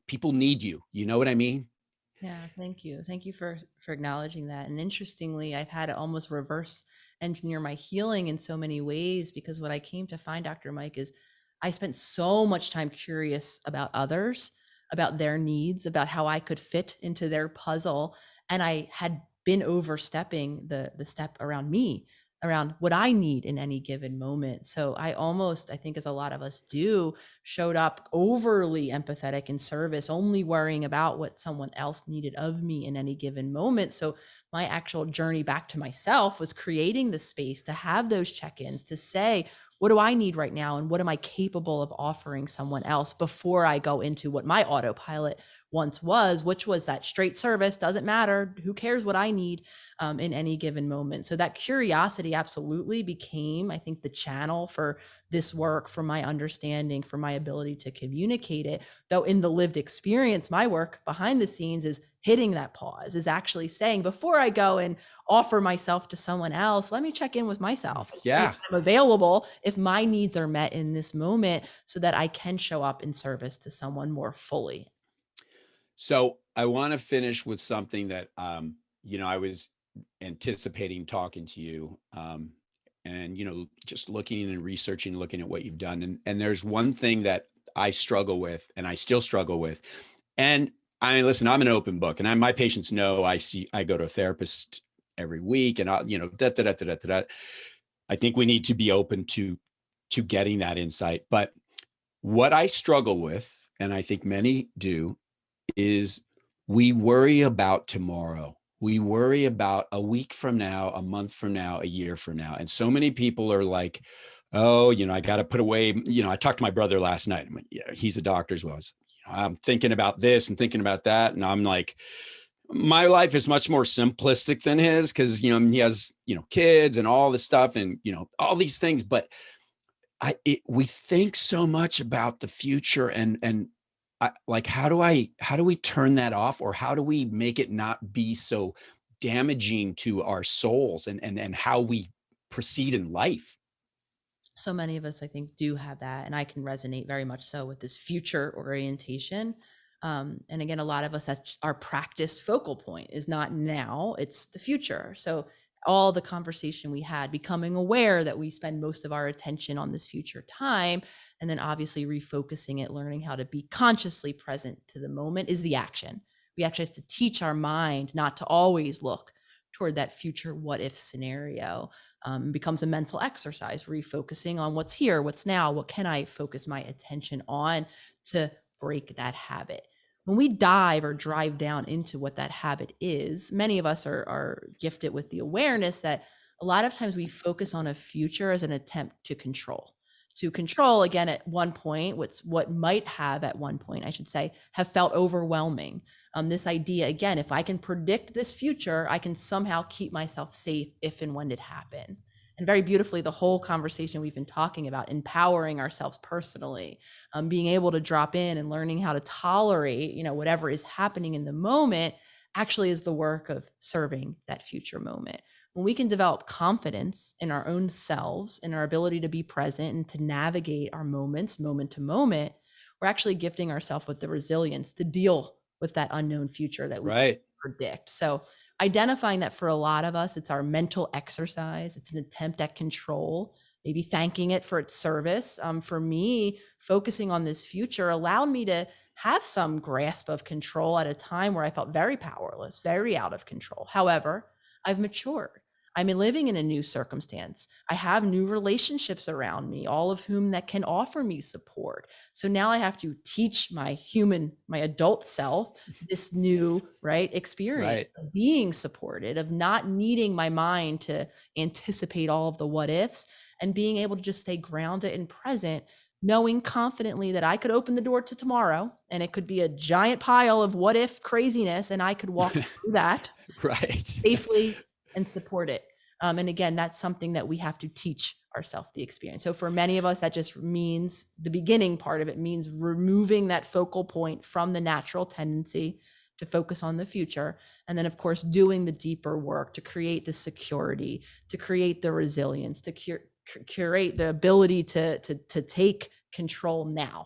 people need you. You know what I mean? Yeah, thank you. Thank you for acknowledging that. And interestingly, I've had to almost reverse engineer my healing in so many ways because what I came to find, Dr. Mike, is I spent so much time curious about others, about their needs, about how I could fit into their puzzle, and I had been overstepping the step around me, around what I need in any given moment. So I almost, I think as a lot of us do, showed up overly empathetic in service, only worrying about what someone else needed of me in any given moment. So my actual journey back to myself was creating the space to have those check-ins, to say, what do I need right now? And what am I capable of offering someone else before I go into what my autopilot once was, which was that straight service, doesn't matter, who cares what I need in any given moment. So that curiosity absolutely became, I think, the channel for this work, for my understanding, for my ability to communicate it. Though in the lived experience, my work behind the scenes is hitting that pause, is actually saying, before I go and offer myself to someone else, let me check in with myself and see if Yeah. I'm available, if my needs are met in this moment, so that I can show up in service to someone more fully. So I want to finish with something that, I was anticipating talking to you, and just looking and researching, looking at what you've done, and there's one thing that I struggle with, and I still struggle with, and I mean, listen, I'm an open book, and my patients know I go to a therapist every week, and da da da da da da. I think we need to be open to getting that insight, but what I struggle with, and I think many do, is we worry about tomorrow. We worry about a week from now, a month from now, a year from now. And so many people are like, oh, I got to put away. I talked to my brother last night. Yeah, he's a doctor as well. I'm thinking about this and thinking about that. And I'm like, my life is much more simplistic than his because, he has, kids and all this stuff and, all these things. But we think so much about the future and like, how do we turn that off, or how do we make it not be so damaging to our souls and how we proceed in life? So many of us, I think, do have that, and I can resonate very much so with this future orientation. And again, a lot of us, that's our practice focal point, is not now, it's the future. So all the conversation we had, becoming aware that we spend most of our attention on this future time, and then obviously refocusing it, learning how to be consciously present to the moment, is the action. We actually have to teach our mind not to always look toward that future what if scenario. Becomes a mental exercise, refocusing on what's here, what's now, what can I focus my attention on to break that habit. When we dive or drive down into what that habit is, many of us are gifted with the awareness that a lot of times we focus on a future as an attempt to control. To control, again, at one point, what might have at one point, I should say, have felt overwhelming. This idea, again, if I can predict this future, I can somehow keep myself safe if and when it happens. And very beautifully, the whole conversation we've been talking about, empowering ourselves personally, being able to drop in and learning how to tolerate, whatever is happening in the moment, actually is the work of serving that future moment. When we can develop confidence in our own selves, in our ability to be present and to navigate our moments, moment to moment, we're actually gifting ourselves with the resilience to deal with that unknown future that we can't Right. predict. So identifying that for a lot of us, it's our mental exercise. It's an attempt at control, maybe thanking it for its service. For me, focusing on this future allowed me to have some grasp of control at a time where I felt very powerless, very out of control. However, I've matured. I'm living in a new circumstance. I have new relationships around me, all of whom that can offer me support. So now I have to teach my adult self this new, right, experience Right. of being supported, of not needing my mind to anticipate all of the what ifs, and being able to just stay grounded and present, knowing confidently that I could open the door to tomorrow and it could be a giant pile of what if craziness, and I could walk through that Right. safely and support it. And again, that's something that we have to teach ourselves the experience. So for many of us, that just means the beginning part of it means removing that focal point from the natural tendency to focus on the future. And then, of course, doing the deeper work to create the security, to create the resilience, to curate the ability to take control now.